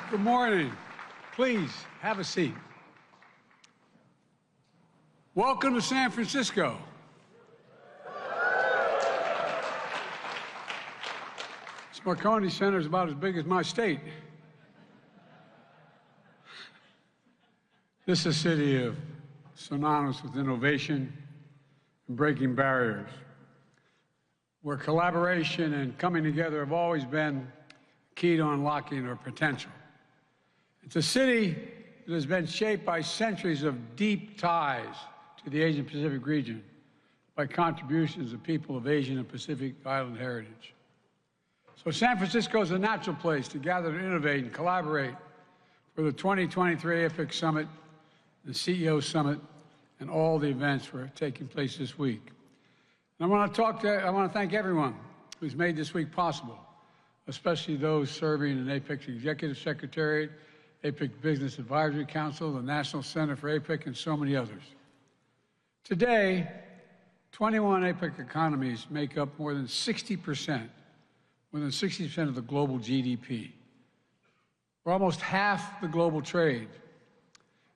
Good morning. Please have a seat. Welcome to San Francisco. This Marconi Center is about as big as my state. This is a city of synonymous with innovation and breaking barriers, where collaboration and coming together have always been key to unlocking our potential. It's a city that has been shaped by centuries of deep ties to the Asian Pacific region, by contributions of people of Asian and Pacific Island heritage. So San Francisco is a natural place to gather to innovate and collaborate for the 2023 APEC Summit, the CEO Summit, and all the events that are taking place this week. And I want to thank everyone who's made this week possible, especially those serving in APEC's Executive Secretariat, APEC Business Advisory Council, the National Center for APEC, and so many others. Today, 21 APEC economies make up more than 60% of the global GDP. We're almost half the global trade.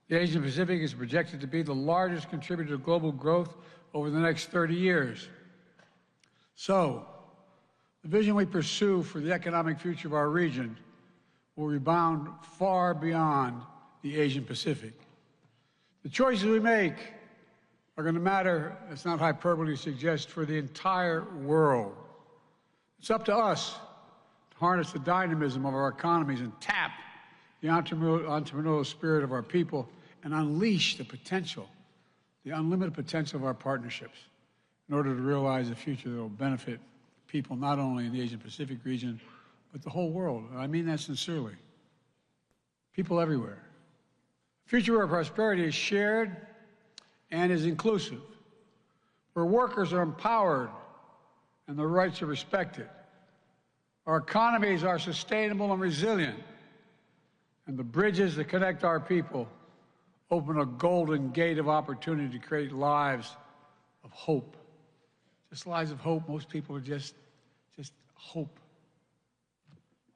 The Asian Pacific is projected to be the largest contributor to global growth over the next 30 years. So, the vision we pursue for the economic future of our region will rebound far beyond the Asian Pacific. The choices we make are going to matter, it's not hyperbole to suggest, for the entire world. It's up to us to harness the dynamism of our economies and tap the entrepreneurial spirit of our people and unleash the potential, the unlimited potential of our partnerships in order to realize a future that will benefit people not only in the Asian Pacific region, but the whole world. And I mean that sincerely. People everywhere. A future where prosperity is shared and is inclusive, where workers are empowered and their rights are respected. Our economies are sustainable and resilient, and the bridges that connect our people open a golden gate of opportunity to create lives of hope. Just lives of hope. Most people are just hope.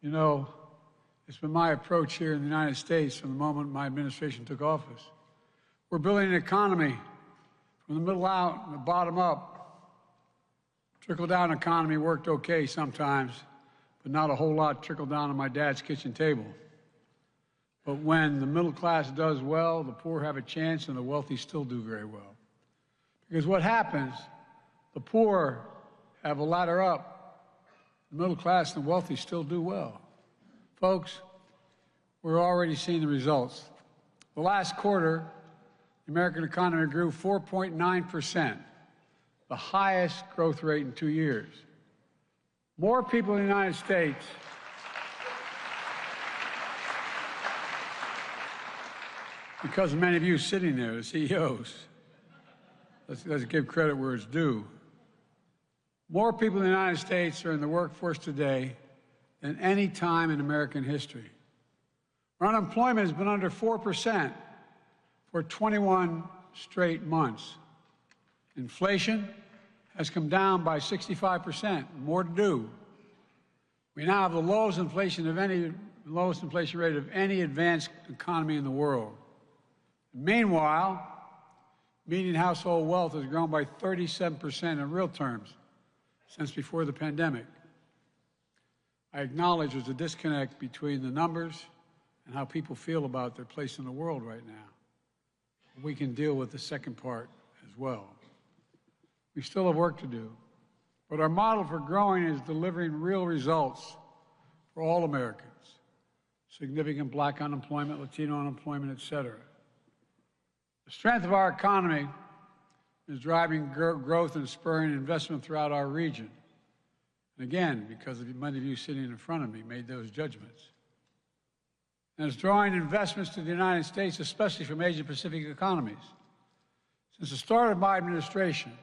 You know, it's been my approach here in the United States from the moment my administration took office. We're building an economy from the middle out and the bottom up. Trickle-down economy worked okay sometimes, but not a whole lot trickled down on my dad's kitchen table. But when the middle class does well, the poor have a chance and the wealthy still do very well. Because what happens, the poor have a ladder up, the middle class and the wealthy still do well. Folks, we're already seeing the results. The last quarter, the American economy grew 4.9%, the highest growth rate in 2 years. More people in the United States because of many of you sitting there, the CEOs. Let's give credit where it's due. More people in the United States are in the workforce today than any time in American history. Our unemployment has been under 4% for 21 straight months. Inflation has come down by 65%, more to do. We now have the lowest inflation rate of any advanced economy in the world. Meanwhile, median household wealth has grown by 37% in real terms since before the pandemic. I acknowledge there's a disconnect between the numbers and how people feel about their place in the world right now. We can deal with the second part as well. We still have work to do, but our model for growing is delivering real results for all Americans. Significant Black unemployment, Latino unemployment, et cetera. The strength of our economy is driving growth and spurring investment throughout our region. And again, because of many of you sitting in front of me made those judgments. And it's drawing investments to the United States, especially from Asia-Pacific economies. Since the start of my administration,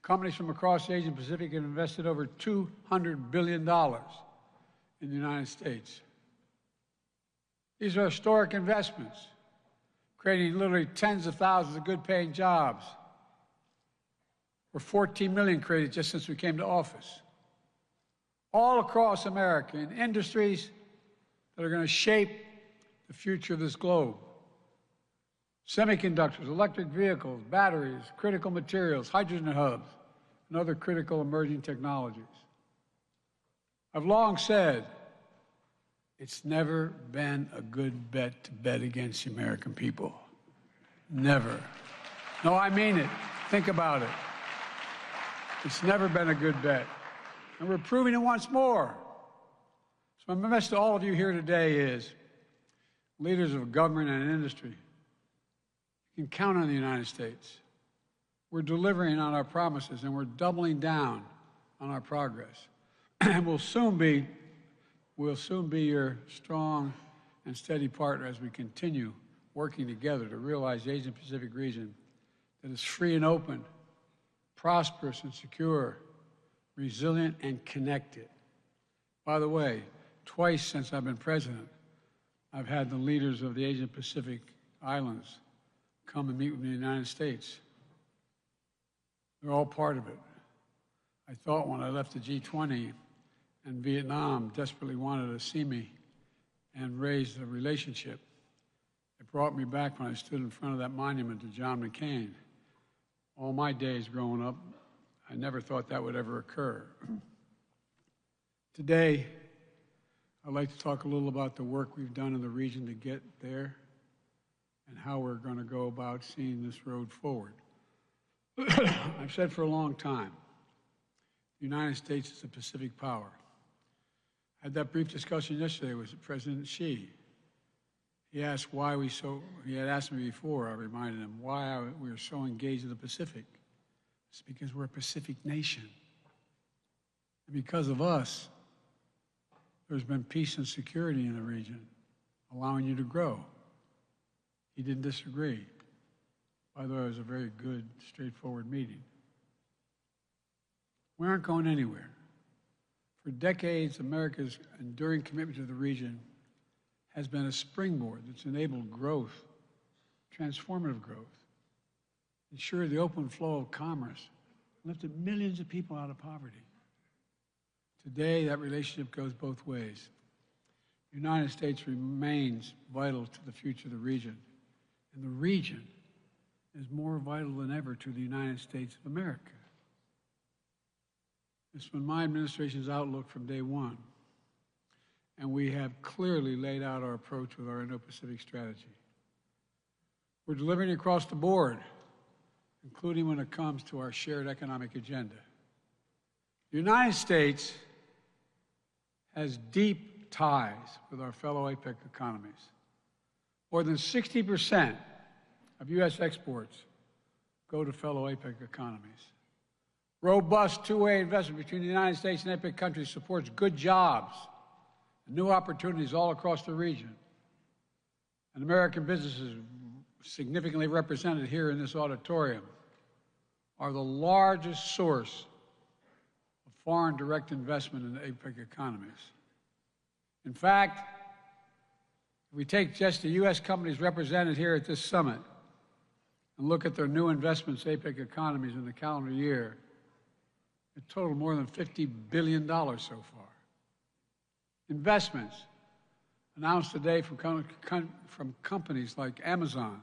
companies from across the Asian Pacific have invested over $200 billion in the United States. These are historic investments, creating literally tens of thousands of good-paying jobs. We're 14 million created just since we came to office. All across America, in industries that are going to shape the future of this globe. Semiconductors, electric vehicles, batteries, critical materials, hydrogen hubs, and other critical emerging technologies. I've long said it's never been a good bet to bet against the American people. Never. No, I mean it. Think about it. It's never been a good bet. And we're proving it once more. So my message to all of you here today is, leaders of government and industry, you can count on the United States. We're delivering on our promises, and we're doubling down on our progress. And we'll soon be your strong and steady partner as we continue working together to realize the Asia-Pacific region that is free and open, prosperous and secure, resilient and connected. By the way, twice since I've been president, I've had the leaders of the Asia-Pacific islands come and meet with me in the United States. They're all part of it. I thought when I left the G20 and Vietnam desperately wanted to see me and raise the relationship, it brought me back when I stood in front of that monument to John McCain. All my days growing up, I never thought that would ever occur. Today, I'd like to talk a little about the work we've done in the region to get there and how we're going to go about seeing this road forward. I've said for a long time, the United States is a Pacific power. I had that brief discussion yesterday with President Xi. He had asked me before, I reminded him, why we were so engaged in the Pacific. It's because we're a Pacific nation. And because of us, there's been peace and security in the region, allowing you to grow. He didn't disagree. By the way, it was a very good, straightforward meeting. We aren't going anywhere. For decades, America's enduring commitment to the region has been a springboard that's enabled growth, transformative growth, ensured the open flow of commerce, lifted millions of people out of poverty. Today, that relationship goes both ways. The United States remains vital to the future of the region, and the region is more vital than ever to the United States of America. It's been my administration's outlook from day one, and we have clearly laid out our approach with our Indo-Pacific strategy. We're delivering across the board, including when it comes to our shared economic agenda. The United States has deep ties with our fellow APEC economies. More than 60% of U.S. exports go to fellow APEC economies. Robust two-way investment between the United States and APEC countries supports good jobs and new opportunities all across the region. And American businesses, significantly represented here in this auditorium, are the largest source of foreign direct investment in the APEC economies. In fact, if we take just the U.S. companies represented here at this summit and look at their new investments in APEC economies in the calendar year, it totaled more than $50 billion so far. Investments announced today from companies like Amazon,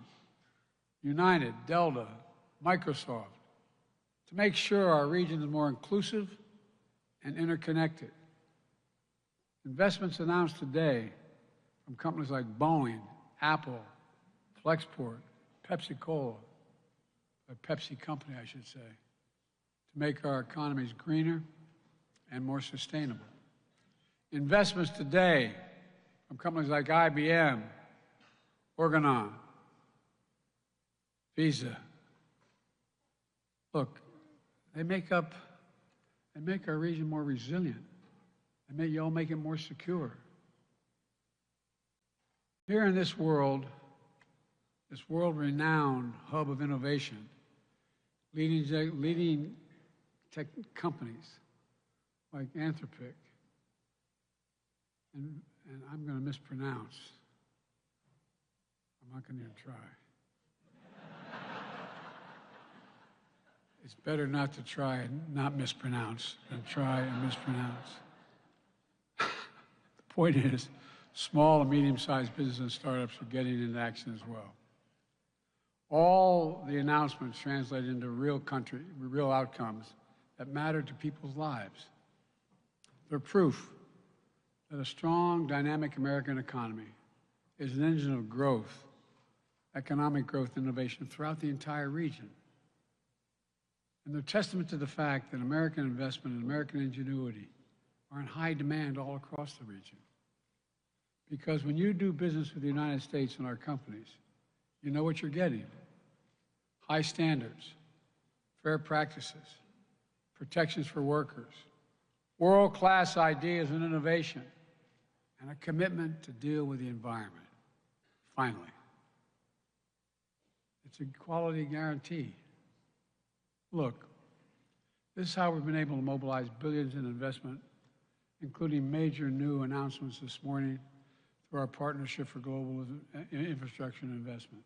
United, Delta, Microsoft, to make sure our region is more inclusive and interconnected. Investments announced today from companies like Boeing, Apple, Flexport, Pepsi-Cola, or Pepsi Company, I should say, to make our economies greener and more sustainable. Investments today from companies like IBM, Organon, Visa. Look, they make our region more resilient. Y'all make it more secure. Here in this world-renowned hub of innovation, leading tech companies like Anthropic, and I'm going to mispronounce. I'm not going to even try. It's better not to try and not mispronounce than try and mispronounce. The point is, Small and medium-sized business and startups are getting into action as well. All the announcements translate into real outcomes that matter to people's lives. They're proof that a strong, dynamic American economy is an engine of growth, economic growth, and innovation throughout the entire region. And they're testament to the fact that American investment and American ingenuity are in high demand all across the region. Because when you do business with the United States and our companies, you know what you're getting. High standards, fair practices, protections for workers, world-class ideas and innovation, and a commitment to deal with the environment. Finally, it's a quality guarantee. Look, this is how we've been able to mobilize billions in investment, including major new announcements this morning through our Partnership for Global Infrastructure and Investment.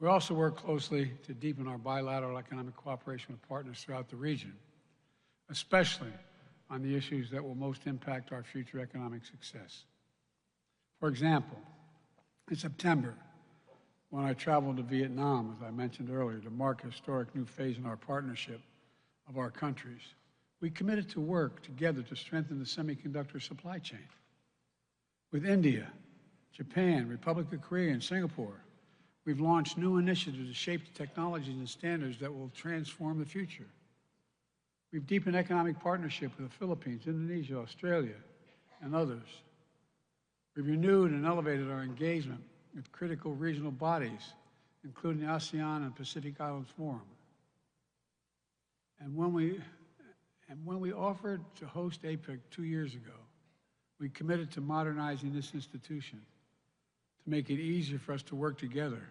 We also work closely to deepen our bilateral economic cooperation with partners throughout the region, especially on the issues that will most impact our future economic success. For example, in September, when I traveled to Vietnam, as I mentioned earlier, to mark a historic new phase in our partnership of our countries, we committed to work together to strengthen the semiconductor supply chain. With India, Japan, Republic of Korea, and Singapore, we've launched new initiatives to shape the technologies and standards that will transform the future. We've deepened economic partnership with the Philippines, Indonesia, Australia, and others. We've renewed and elevated our engagement with critical regional bodies, including the ASEAN and Pacific Islands Forum. And when we offered to host APEC 2 years ago, we committed to modernizing this institution to make it easier for us to work together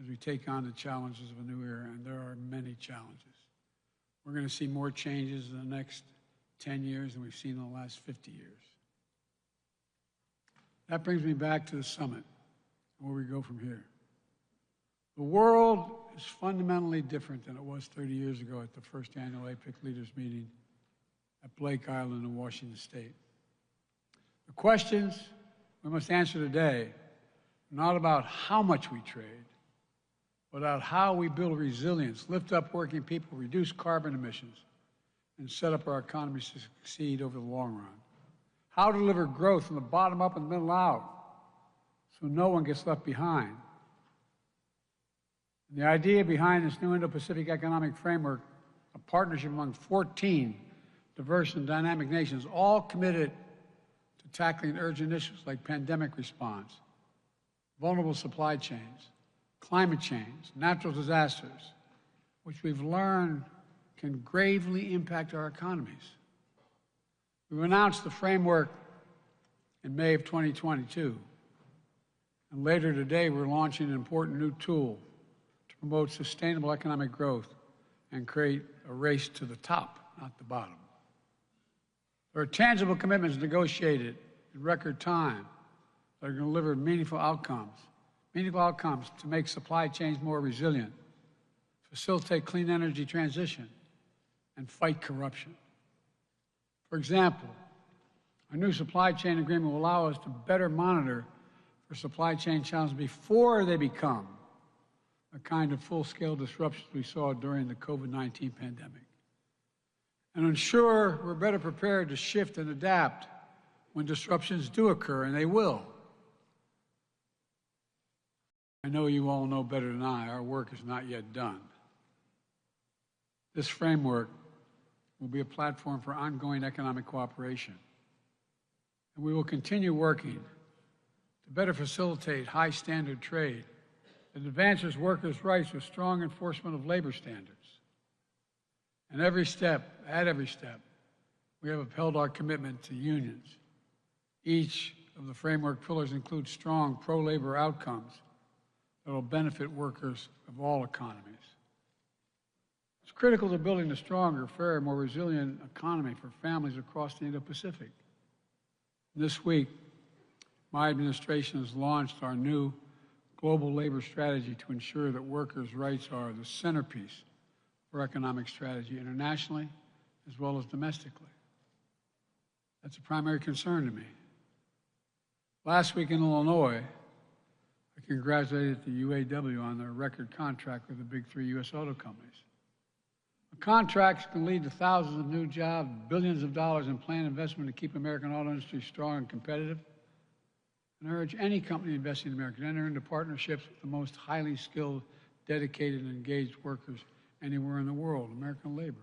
as we take on the challenges of a new era, and there are many challenges. We're going to see more changes in the next 10 years than we've seen in the last 50 years. That brings me back to the summit, and where we go from here. The world is fundamentally different than it was 30 years ago at the first annual APEC leaders meeting at Blake Island in Washington State. The questions we must answer today are not about how much we trade, but about how we build resilience, lift up working people, reduce carbon emissions, and set up our economies to succeed over the long run. How to deliver growth from the bottom up and the middle out so no one gets left behind. And the idea behind this new Indo-Pacific economic framework, a partnership among 14 diverse and dynamic nations, all committed to tackling urgent issues like pandemic response, vulnerable supply chains, climate change, natural disasters, which we've learned can gravely impact our economies. We've announced the framework in May of 2022, and later today we're launching an important new tool to promote sustainable economic growth and create a race to the top, not the bottom. There are tangible commitments negotiated in record time that are going to deliver meaningful outcomes to make supply chains more resilient, facilitate clean energy transition, and fight corruption. For example, our new supply chain agreement will allow us to better monitor for supply chain challenges before they become the kind of full-scale disruptions we saw during the COVID-19 pandemic, and ensure we're better prepared to shift and adapt when disruptions do occur, and they will. I know you all know better than I, our work is not yet done. This framework will be a platform for ongoing economic cooperation, and we will continue working to better facilitate high-standard trade that advances workers' rights with strong enforcement of labor standards. And at every step, we have upheld our commitment to unions. Each of the framework pillars includes strong pro-labor outcomes that will benefit workers of all economies. It's critical to building a stronger, fairer, more resilient economy for families across the Indo-Pacific. This week, my administration has launched our new global labor strategy to ensure that workers' rights are the centerpiece for economic strategy internationally as well as domestically. That's a primary concern to me. Last week in Illinois, I congratulated the UAW on their record contract with the big three U.S. auto companies. The contracts can lead to thousands of new jobs, billions of dollars in planned investment to keep American auto industry strong and competitive. And I urge any company investing in America to enter into partnerships with the most highly skilled, dedicated, and engaged workers anywhere in the world, American labor.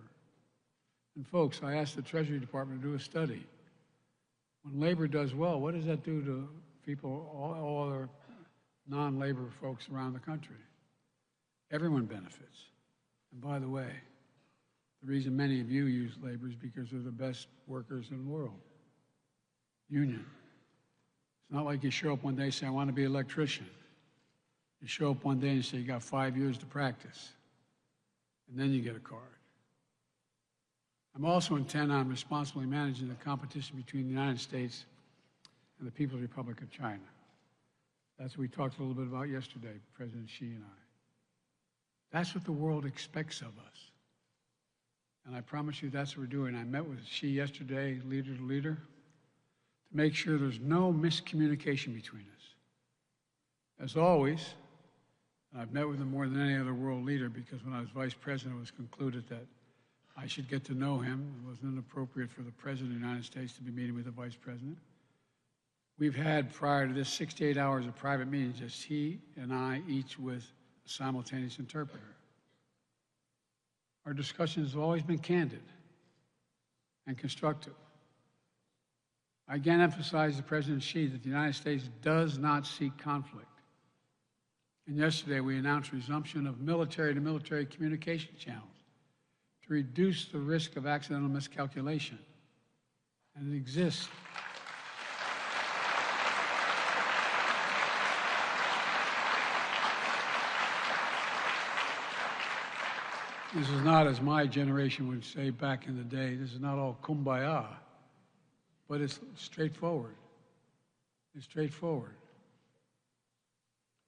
And folks, I asked the Treasury Department to do a study. When labor does well, what does that do to people, all other non-labor folks around the country? Everyone benefits. And by the way, the reason many of you use labor is because they're the best workers in the world. Union. It's not like you show up one day and say, I want to be an electrician. You show up one day and say, you got 5 years to practice. And then you get a card. I'm also intent on responsibly managing the competition between the United States and the People's Republic of China. That's what we talked a little bit about yesterday, President Xi and I. That's what the world expects of us. And I promise you that's what we're doing. I met with Xi yesterday, leader to leader, to make sure there's no miscommunication between us. As always, I've met with him more than any other world leader because when I was vice president, it was concluded that I should get to know him. It wasn't inappropriate for the President of the United States to be meeting with the Vice President. We've had, prior to this, 6 to 8 hours of private meetings, just he and I, each with a simultaneous interpreter. Our discussions have always been candid and constructive. I again emphasize to President Xi that the United States does not seek conflict. And yesterday, we announced resumption of military-to-military communication channels to reduce the risk of accidental miscalculation. And it exists. This is not, as my generation would say back in the day, this is not all kumbaya, but it's straightforward. It's straightforward.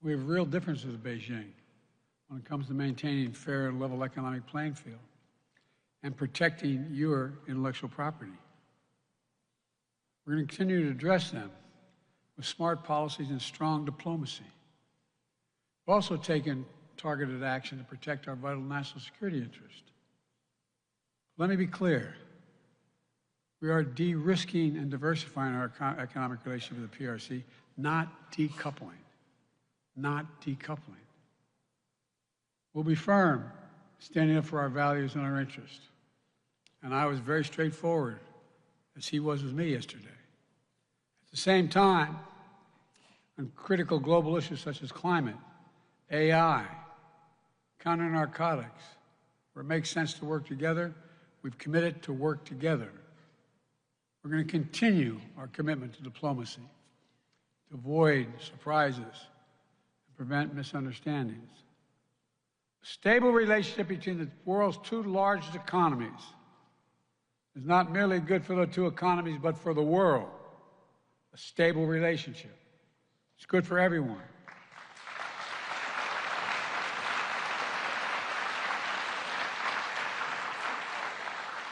We have real differences with Beijing when it comes to maintaining fair and level economic playing field and protecting your intellectual property. We're going to continue to address them with smart policies and strong diplomacy. We've also taken targeted action to protect our vital national security interest. Let me be clear. We are de-risking and diversifying our economic relationship with the PRC, not decoupling. Not decoupling. We'll be firm, standing up for our values and our interests. And I was very straightforward, as he was with me yesterday. At the same time, on critical global issues such as climate, AI, counter-narcotics, where it makes sense to work together, we've committed to work together. We're going to continue our commitment to diplomacy, to avoid surprises, and prevent misunderstandings. A stable relationship between the world's two largest economies is not merely good for the two economies, but for the world. A stable relationship. It's good for everyone.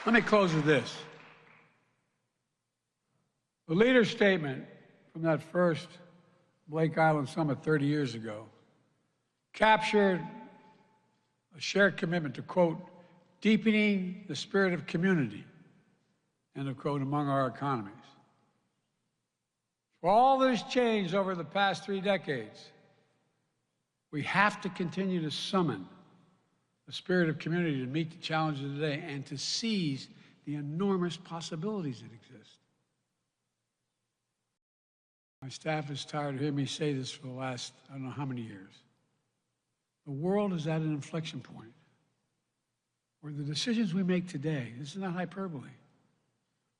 Let me close with this. The leader's statement from that first Blake Island Summit 30 years ago captured a shared commitment to, quote, deepening the spirit of community, end of quote, among our economies. For all that has changed over the past 3 decades, we have to continue to summon the spirit of community to meet the challenges of today and to seize the enormous possibilities that exist. My staff is tired of hearing me say this for the last, I don't know how many years. The world is at an inflection point where the decisions we make today, this is not hyperbole,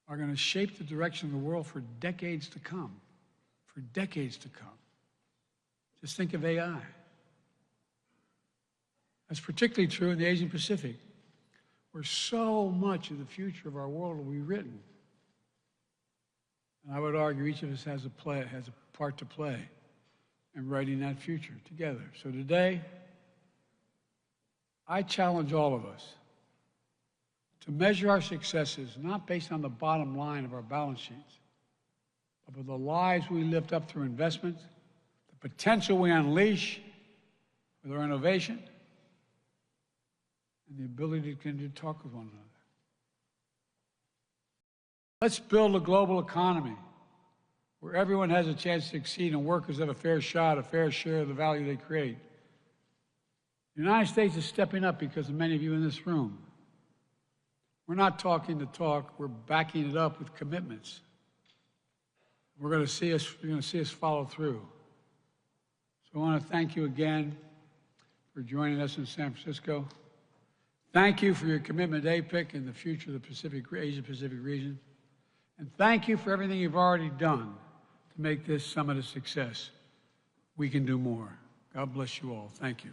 are going to shape the direction of the world for decades to come. For decades to come. Just think of AI. That's particularly true in the Asian Pacific, where so much of the future of our world will be written. And I would argue each of us has a part to play in writing that future together. So today, I challenge all of us to measure our successes not based on the bottom line of our balance sheets, but with the lives we lift up through investment, the potential we unleash with our innovation, and the ability to continue to talk with one another. Let's build a global economy where everyone has a chance to succeed and workers have a fair shot, a fair share of the value they create. The United States is stepping up because of many of you in this room. We're not talking the talk, we're backing it up with commitments. You're going to see us follow through. So I want to thank you again for joining us in San Francisco. Thank you for your commitment to APEC and the future of the Asia-Pacific region. And thank you for everything you've already done to make this summit a success. We can do more. God bless you all. Thank you.